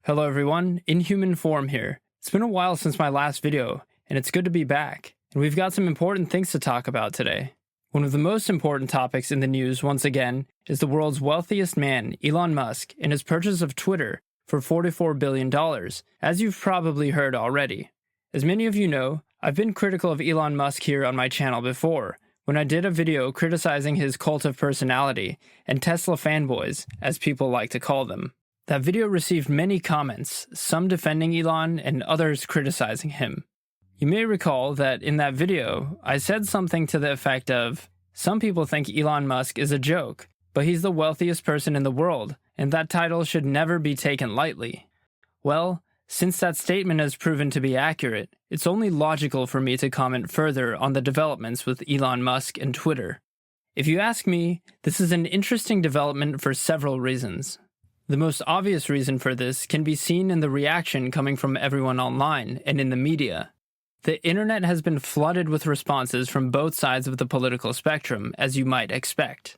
Hello everyone, Inhuman Form here. It's been a while since my last video, and it's good to be back. And we've got some important things to talk about today. One of the most important topics in the news, once again, is the world's wealthiest man, Elon Musk, and his purchase of Twitter for $44 billion, as you've probably heard already. As many of you know, I've been critical of Elon Musk here on my channel before, when I did a video criticizing his cult of personality and Tesla fanboys, as people like to call them. That video received many comments, some defending Elon and others criticizing him. You may recall that in that video, I said something to the effect of, some people think Elon Musk is a joke, but he's the wealthiest person in the world, and that title should never be taken lightly. Well, since that statement has proven to be accurate, it's only logical for me to comment further on the developments with Elon Musk and Twitter. If you ask me, this is an interesting development for several reasons. The most obvious reason for this can be seen in the reaction coming from everyone online and in the media. The internet has been flooded with responses from both sides of the political spectrum, as you might expect.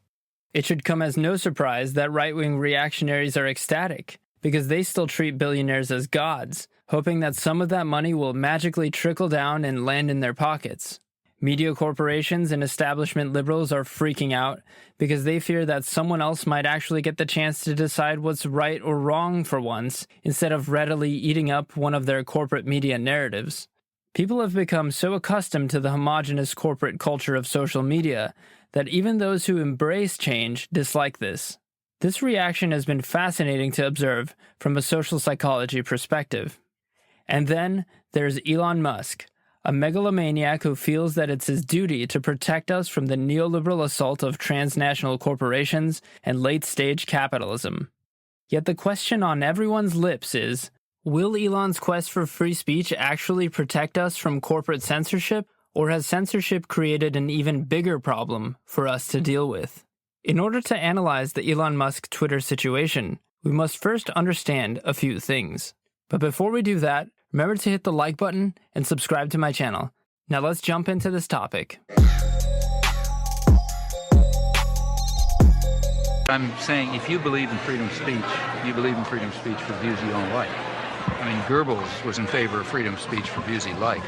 It should come as no surprise that right-wing reactionaries are ecstatic, because they still treat billionaires as gods, hoping that some of that money will magically trickle down and land in their pockets. Media corporations and establishment liberals are freaking out because they fear that someone else might actually get the chance to decide what's right or wrong for once, instead of readily eating up one of their corporate media narratives. People have become so accustomed to the homogenous corporate culture of social media that even those who embrace change dislike this. This reaction has been fascinating to observe from a social psychology perspective. And then there's Elon Musk, a megalomaniac who feels that it's his duty to protect us from the neoliberal assault of transnational corporations and late-stage capitalism. Yet the question on everyone's lips is, will Elon's quest for free speech actually protect us from corporate censorship, or has censorship created an even bigger problem for us to deal with? In order to analyze the Elon Musk Twitter situation, we must first understand a few things. But before we do that, remember to hit the like button and subscribe to my channel. Now let's jump into this topic. I'm saying if you believe in freedom of speech, you believe in freedom of speech for views you don't like. I mean, Goebbels was in favor of freedom of speech for views he liked,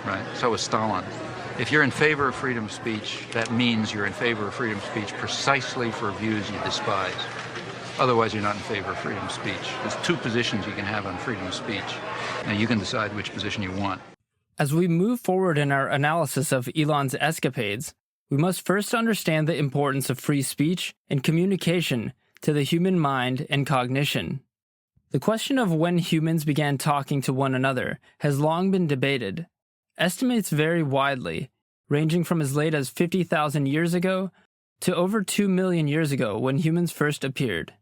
right? So was Stalin. If you're in favor of freedom of speech, that means you're in favor of freedom of speech precisely for views you despise. Otherwise, you're not in favor of freedom of speech. There's two positions you can have on freedom of speech. Now, you can decide which position you want. As we move forward in our analysis of Elon's escapades, we must first understand the importance of free speech and communication to the human mind and cognition. The question of when humans began talking to one another has long been debated. Estimates vary widely, ranging from as late as 50,000 years ago to over 2 million years ago when humans first appeared.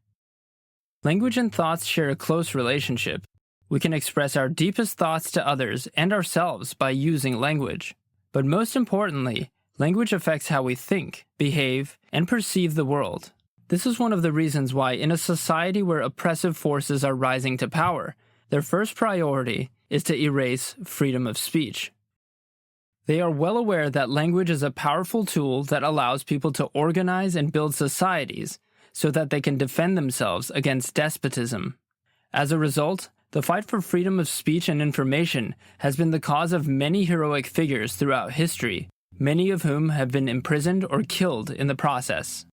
Language and thoughts share a close relationship. We can express our deepest thoughts to others and ourselves by using language. But most importantly, language affects how we think, behave, and perceive the world. This is one of the reasons why in a society where oppressive forces are rising to power, their first priority is to erase freedom of speech. They are well aware that language is a powerful tool that allows people to organize and build societies so that they can defend themselves against despotism. As a result, the fight for freedom of speech and information has been the cause of many heroic figures throughout history, many of whom have been imprisoned or killed in the process.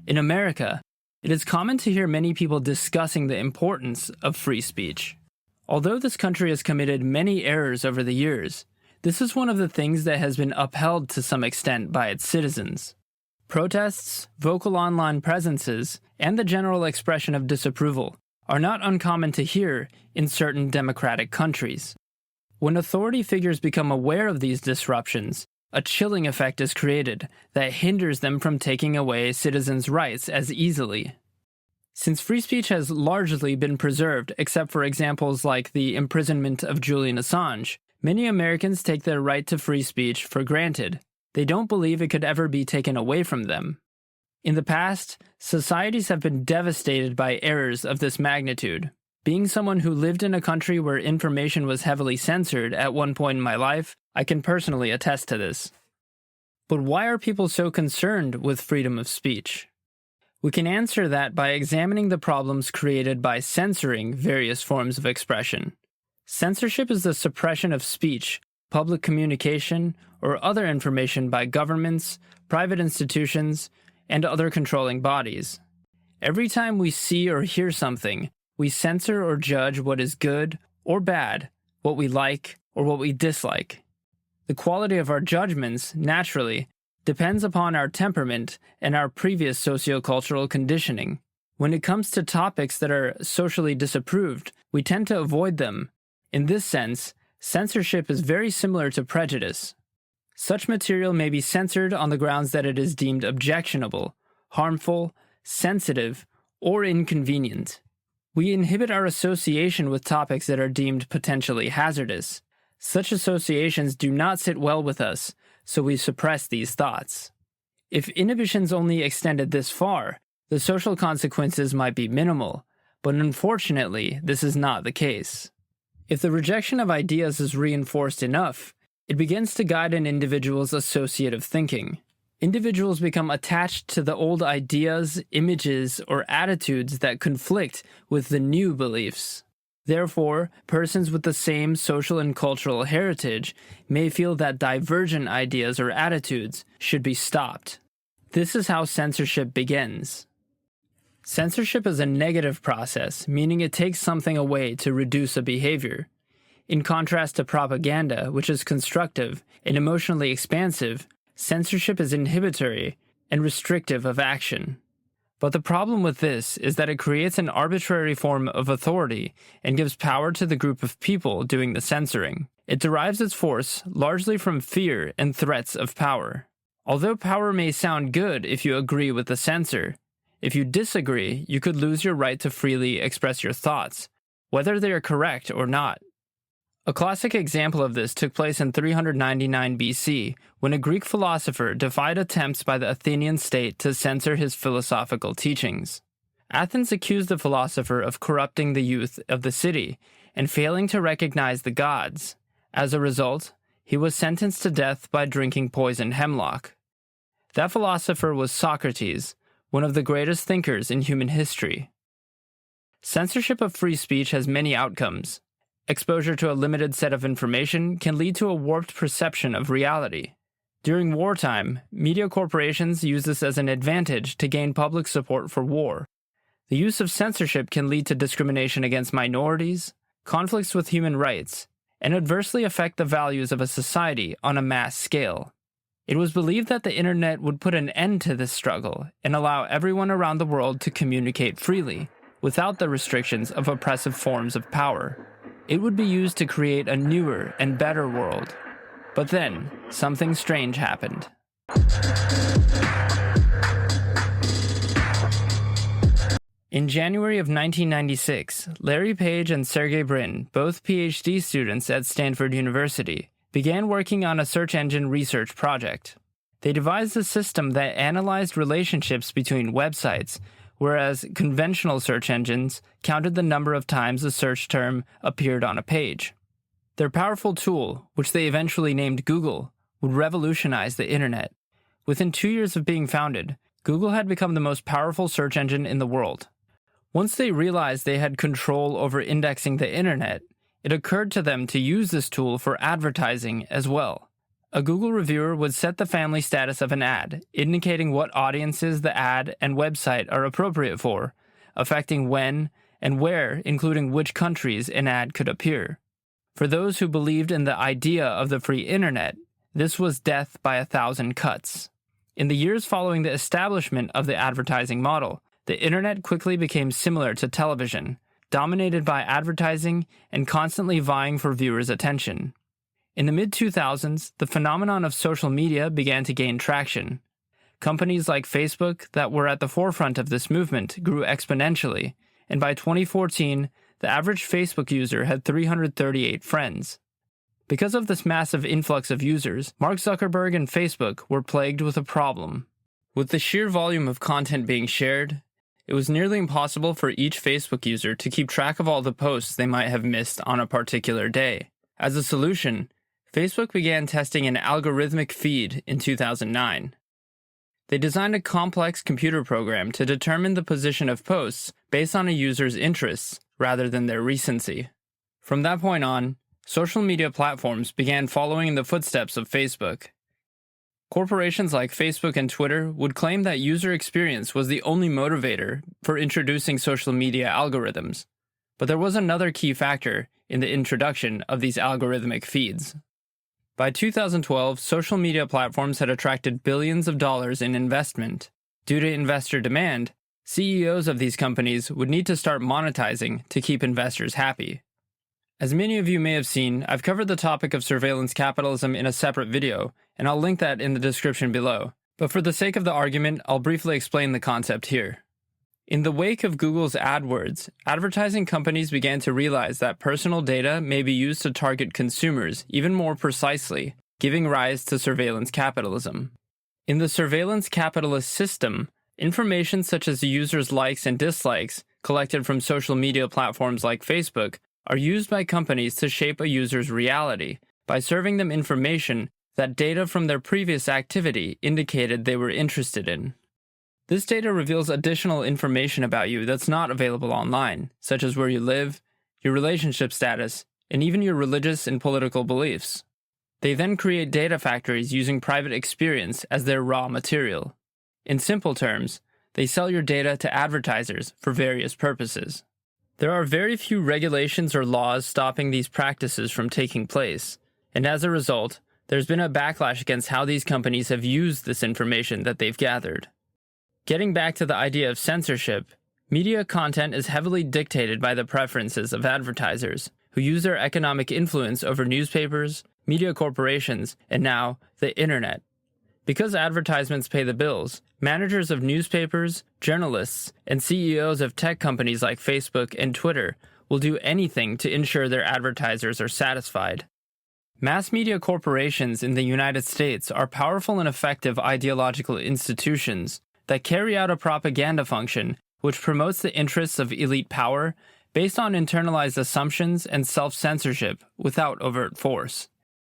In America, it is common to hear many people discussing the importance of free speech. Although this country has committed many errors over the years, this is one of the things that has been upheld to some extent by its citizens. Protests, vocal online presences, and the general expression of disapproval are not uncommon to hear in certain democratic countries. When authority figures become aware of these disruptions, a chilling effect is created that hinders them from taking away citizens' rights as easily. Since free speech has largely been preserved except for examples like the imprisonment of Julian Assange, many Americans take their right to free speech for granted. They don't believe it could ever be taken away from them. In the past, societies have been devastated by errors of this magnitude. Being someone who lived in a country where information was heavily censored at one point in my life, I can personally attest to this. But why are people so concerned with freedom of speech? We can answer that by examining the problems created by censoring various forms of expression. Censorship is the suppression of speech, public communication, or other information by governments, private institutions, and other controlling bodies. Every time we see or hear something, we censor or judge what is good or bad, what we like or what we dislike. The quality of our judgments, naturally, depends upon our temperament and our previous sociocultural conditioning. When it comes to topics that are socially disapproved, we tend to avoid them. In this sense, censorship is very similar to prejudice. Such material may be censored on the grounds that it is deemed objectionable, harmful, sensitive, or inconvenient. We inhibit our association with topics that are deemed potentially hazardous. Such associations do not sit well with us, so we suppress these thoughts. If inhibitions only extended this far, the social consequences might be minimal, but unfortunately, this is not the case. If the rejection of ideas is reinforced enough, it begins to guide an individual's associative thinking. Individuals become attached to the old ideas, images, or attitudes that conflict with the new beliefs. Therefore, persons with the same social and cultural heritage may feel that divergent ideas or attitudes should be stopped. This is how censorship begins. Censorship is a negative process, meaning it takes something away to reduce a behavior. In contrast to propaganda, which is constructive and emotionally expansive, censorship is inhibitory and restrictive of action. But the problem with this is that it creates an arbitrary form of authority and gives power to the group of people doing the censoring. It derives its force largely from fear and threats of power. Although power may sound good if you agree with the censor, if you disagree, you could lose your right to freely express your thoughts, whether they are correct or not. A classic example of this took place in 399 BC, when a Greek philosopher defied attempts by the Athenian state to censor his philosophical teachings. Athens accused the philosopher of corrupting the youth of the city and failing to recognize the gods. As a result, he was sentenced to death by drinking poisoned hemlock. That philosopher was Socrates, one of the greatest thinkers in human history. Censorship of free speech has many outcomes. Exposure to a limited set of information can lead to a warped perception of reality. During wartime, media corporations use this as an advantage to gain public support for war. The use of censorship can lead to discrimination against minorities, conflicts with human rights, and adversely affect the values of a society on a mass scale. It was believed that the internet would put an end to this struggle and allow everyone around the world to communicate freely, without the restrictions of oppressive forms of power. It would be used to create a newer and better world. But then, something strange happened. In January of 1996, Larry Page and Sergey Brin, both PhD students at Stanford University, began working on a search engine research project. They devised a system that analyzed relationships between websites, whereas conventional search engines counted the number of times a search term appeared on a page. Their powerful tool, which they eventually named Google, would revolutionize the internet. Within 2 years of being founded, Google had become the most powerful search engine in the world. Once they realized they had control over indexing the internet, it occurred to them to use this tool for advertising as well. A Google reviewer would set the family status of an ad, indicating what audiences the ad and website are appropriate for, affecting when and where, including which countries an ad could appear. For those who believed in the idea of the free internet, this was death by 1,000 cuts. In the years following the establishment of the advertising model, the internet quickly became similar to television, dominated by advertising and constantly vying for viewers' attention. In the mid-2000s, the phenomenon of social media began to gain traction. Companies like Facebook that were at the forefront of this movement grew exponentially, and by 2014, the average Facebook user had 338 friends. Because of this massive influx of users, Mark Zuckerberg and Facebook were plagued with a problem. With the sheer volume of content being shared, it was nearly impossible for each Facebook user to keep track of all the posts they might have missed on a particular day. As a solution, Facebook began testing an algorithmic feed in 2009. They designed a complex computer program to determine the position of posts based on a user's interests rather than their recency. From that point on, social media platforms began following in the footsteps of Facebook. Corporations like Facebook and Twitter would claim that user experience was the only motivator for introducing social media algorithms. But there was another key factor in the introduction of these algorithmic feeds. By 2012, social media platforms had attracted billions of dollars in investment. Due to investor demand, CEOs of these companies would need to start monetizing to keep investors happy. As many of you may have seen, I've covered the topic of surveillance capitalism in a separate video, and I'll link that in the description below. But for the sake of the argument, I'll briefly explain the concept here. In the wake of Google's AdWords, advertising companies began to realize that personal data may be used to target consumers even more precisely, giving rise to surveillance capitalism. In the surveillance capitalist system, information such as the user's likes and dislikes, collected from social media platforms like Facebook, are used by companies to shape a user's reality by serving them information that data from their previous activity indicated they were interested in. This data reveals additional information about you that's not available online, such as where you live, your relationship status, and even your religious and political beliefs. They then create data factories using private experience as their raw material. In simple terms, they sell your data to advertisers for various purposes. There are very few regulations or laws stopping these practices from taking place, and as a result, there's been a backlash against how these companies have used this information that they've gathered. Getting back to the idea of censorship, media content is heavily dictated by the preferences of advertisers, who use their economic influence over newspapers, media corporations, and now, the internet. Because advertisements pay the bills, managers of newspapers, journalists, and CEOs of tech companies like Facebook and Twitter will do anything to ensure their advertisers are satisfied. Mass media corporations in the United States are powerful and effective ideological institutions that carry out a propaganda function which promotes the interests of elite power based on internalized assumptions and self-censorship without overt force.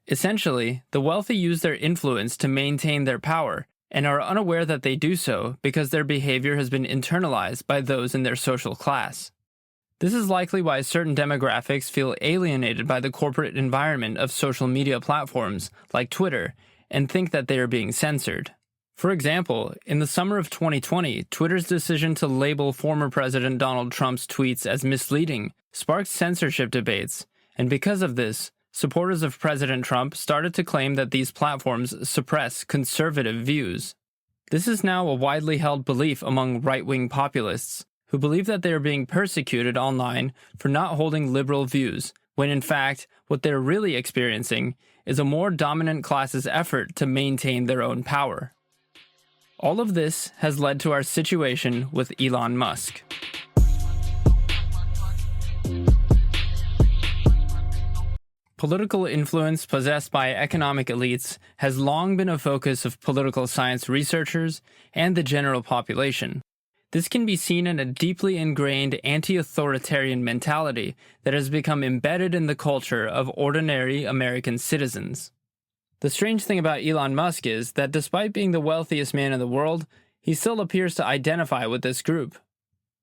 Essentially, the wealthy use their influence to maintain their power and are unaware that they do so because their behavior has been internalized by those in their social class. This is likely why certain demographics feel alienated by the corporate environment of social media platforms like Twitter and think that they are being censored. For example, in the summer of 2020, Twitter's decision to label former President Donald Trump's tweets as misleading sparked censorship debates, and because of this, supporters of President Trump started to claim that these platforms suppress conservative views. This is now a widely held belief among right-wing populists, who believe that they are being persecuted online for not holding liberal views, when in fact, what they're really experiencing is a more dominant class's effort to maintain their own power. All of this has led to our situation with Elon Musk. Political influence possessed by economic elites has long been a focus of political science researchers and the general population. This can be seen in a deeply ingrained anti-authoritarian mentality that has become embedded in the culture of ordinary American citizens. The strange thing about Elon Musk is that despite being the wealthiest man in the world, he still appears to identify with this group.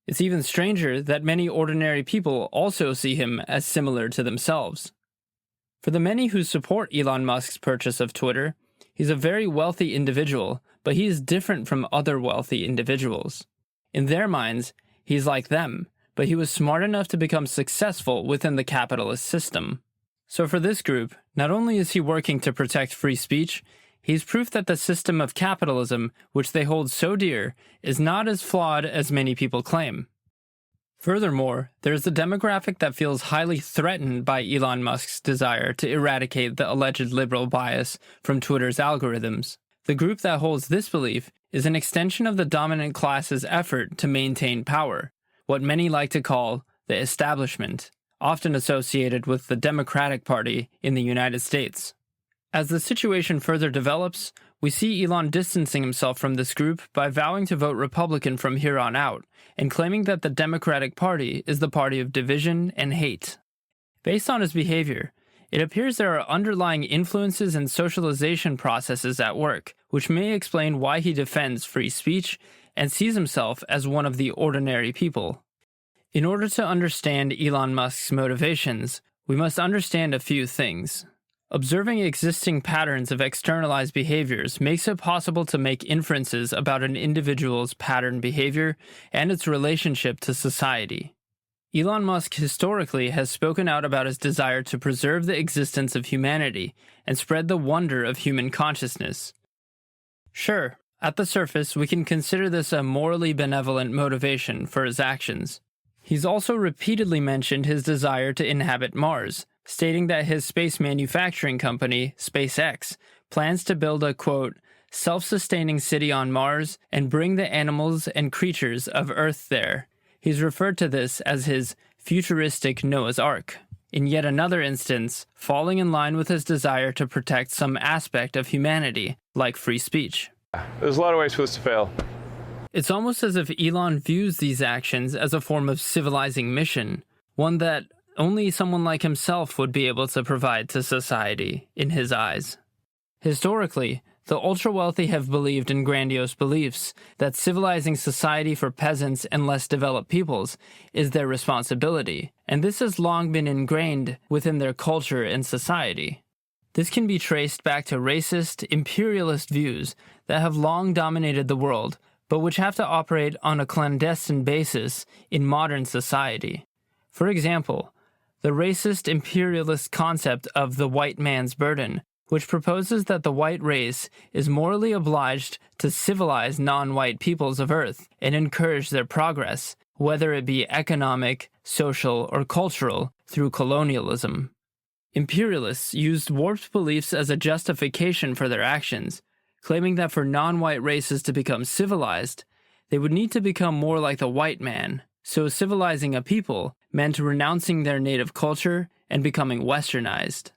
It's even stranger that many ordinary people also see him as similar to themselves. For the many who support Elon Musk's purchase of Twitter, he's a very wealthy individual, but he is different from other wealthy individuals. In their minds, he's like them, but he was smart enough to become successful within the capitalist system. So for this group, not only is he working to protect free speech, he's proof that the system of capitalism, which they hold so dear, is not as flawed as many people claim. Furthermore, there's the demographic that feels highly threatened by Elon Musk's desire to eradicate the alleged liberal bias from Twitter's algorithms. The group that holds this belief is an extension of the dominant class's effort to maintain power, what many like to call the establishment, often associated with the Democratic Party in the United States. As the situation further develops, we see Elon distancing himself from this group by vowing to vote Republican from here on out, and claiming that the Democratic Party is the party of division and hate. Based on his behavior, It appears there are underlying influences and socialization processes at work, which may explain why he defends free speech and sees himself as one of the ordinary people. In order to understand Elon Musk's motivations, we must understand a few things. Observing existing patterns of externalized behaviors makes it possible to make inferences about an individual's pattern behavior and its relationship to society. Elon Musk historically has spoken out about his desire to preserve the existence of humanity and spread the wonder of human consciousness. Sure, at the surface, we can consider this a morally benevolent motivation for his actions. He's also repeatedly mentioned his desire to inhabit Mars, stating that his space manufacturing company, SpaceX, plans to build a, quote, self-sustaining city on Mars and bring the animals and creatures of Earth there. He's referred to this as his futuristic Noah's Ark. In yet another instance, falling in line with his desire to protect some aspect of humanity, like free speech. There's a lot of ways for this to fail. It's almost as if Elon views these actions as a form of civilizing mission, one that only someone like himself would be able to provide to society, in his eyes. Historically, the ultra-wealthy have believed in grandiose beliefs that civilizing society for peasants and less developed peoples is their responsibility, and this has long been ingrained within their culture and society. This can be traced back to racist, imperialist views that have long dominated the world, but which have to operate on a clandestine basis in modern society. For example, the racist imperialist concept of the white man's burden, which proposes that the white race is morally obliged to civilize non-white peoples of Earth and encourage their progress, whether it be economic, social, or cultural, through colonialism. Imperialists used warped beliefs as a justification for their actions, claiming that for non-white races to become civilized, they would need to become more like the white man, so civilizing a people meant renouncing their native culture and becoming westernized.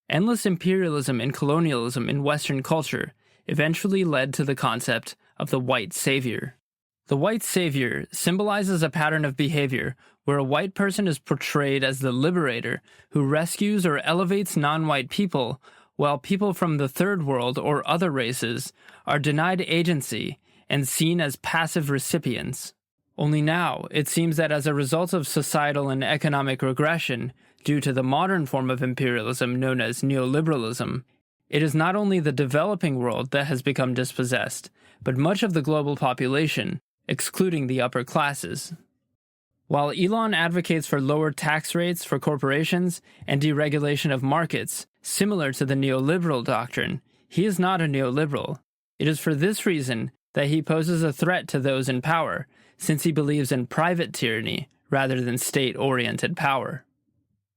Endless imperialism and colonialism in Western culture eventually led to the concept of the white savior. The white savior symbolizes a pattern of behavior where a white person is portrayed as the liberator who rescues or elevates non-white people, while people from the third world or other races are denied agency and seen as passive recipients. Only now, it seems that as a result of societal and economic regression, due to the modern form of imperialism known as neoliberalism, it is not only the developing world that has become dispossessed, but much of the global population, excluding the upper classes. While Elon advocates for lower tax rates for corporations and deregulation of markets, similar to the neoliberal doctrine, he is not a neoliberal. It is for this reason that he poses a threat to those in power, since he believes in private tyranny rather than state-oriented power.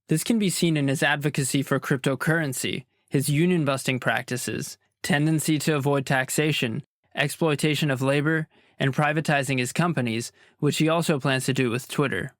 This can be seen in his advocacy for cryptocurrency, his union-busting practices, tendency to avoid taxation, exploitation of labor, and privatizing his companies, which he also plans to do with Twitter.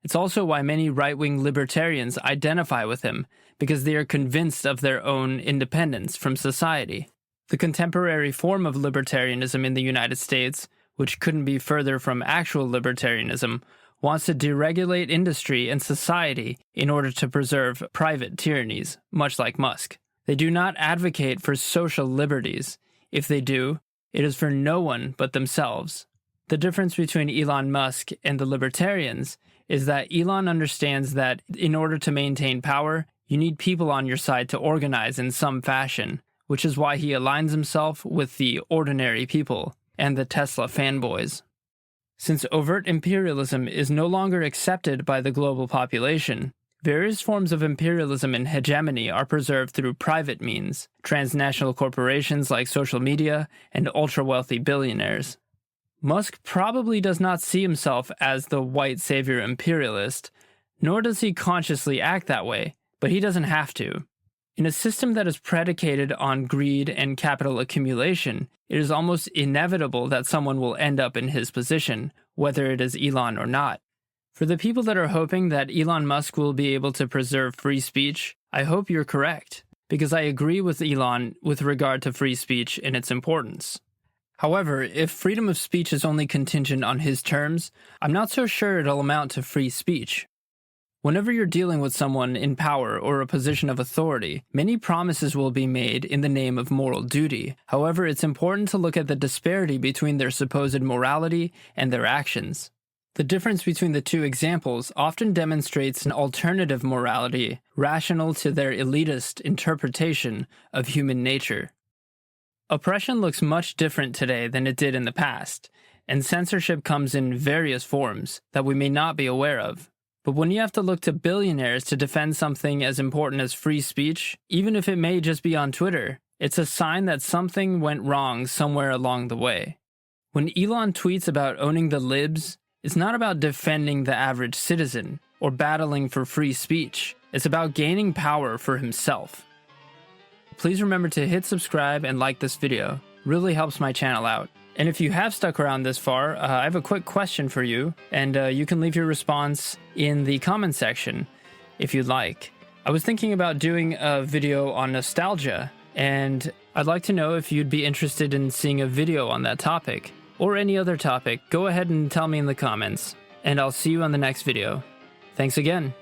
It's also why many right-wing libertarians identify with him, because they are convinced of their own independence from society. The contemporary form of libertarianism in the United States, which couldn't be further from actual libertarianism, wants to deregulate industry and society in order to preserve private tyrannies, much like Musk. They do not advocate for social liberties. If they do, it is for no one but themselves. The difference between Elon Musk and the libertarians is that Elon understands that in order to maintain power, you need people on your side to organize in some fashion, which is why he aligns himself with the ordinary people and the Tesla fanboys. Since overt imperialism is no longer accepted by the global population, various forms of imperialism and hegemony are preserved through private means, transnational corporations like social media and ultra-wealthy billionaires. Musk probably does not see himself as the white savior imperialist, nor does he consciously act that way, but he doesn't have to. In a system that is predicated on greed and capital accumulation, it is almost inevitable that someone will end up in his position, whether it is Elon or not. For the people that are hoping that Elon Musk will be able to preserve free speech, I hope you're correct, because I agree with Elon with regard to free speech and its importance. However, if freedom of speech is only contingent on his terms, I'm not so sure it'll amount to free speech. Whenever you're dealing with someone in power or a position of authority, many promises will be made in the name of moral duty. However, it's important to look at the disparity between their supposed morality and their actions. The difference between the two examples often demonstrates an alternative morality rational to their elitist interpretation of human nature. Oppression looks much different today than it did in the past, and censorship comes in various forms that we may not be aware of. But when you have to look to billionaires to defend something as important as free speech, even if it may just be on Twitter, it's a sign that something went wrong somewhere along the way. When Elon tweets about owning the libs, it's not about defending the average citizen or battling for free speech. It's about gaining power for himself. Please remember to hit subscribe and like this video. Really helps my channel out. And if you have stuck around this far, I have a quick question for you, and you can leave your response in the comment section if you'd like. I was thinking about doing a video on nostalgia, and I'd like to know if you'd be interested in seeing a video on that topic, or any other topic. Go ahead and tell me in the comments, and I'll see you on the next video. Thanks again.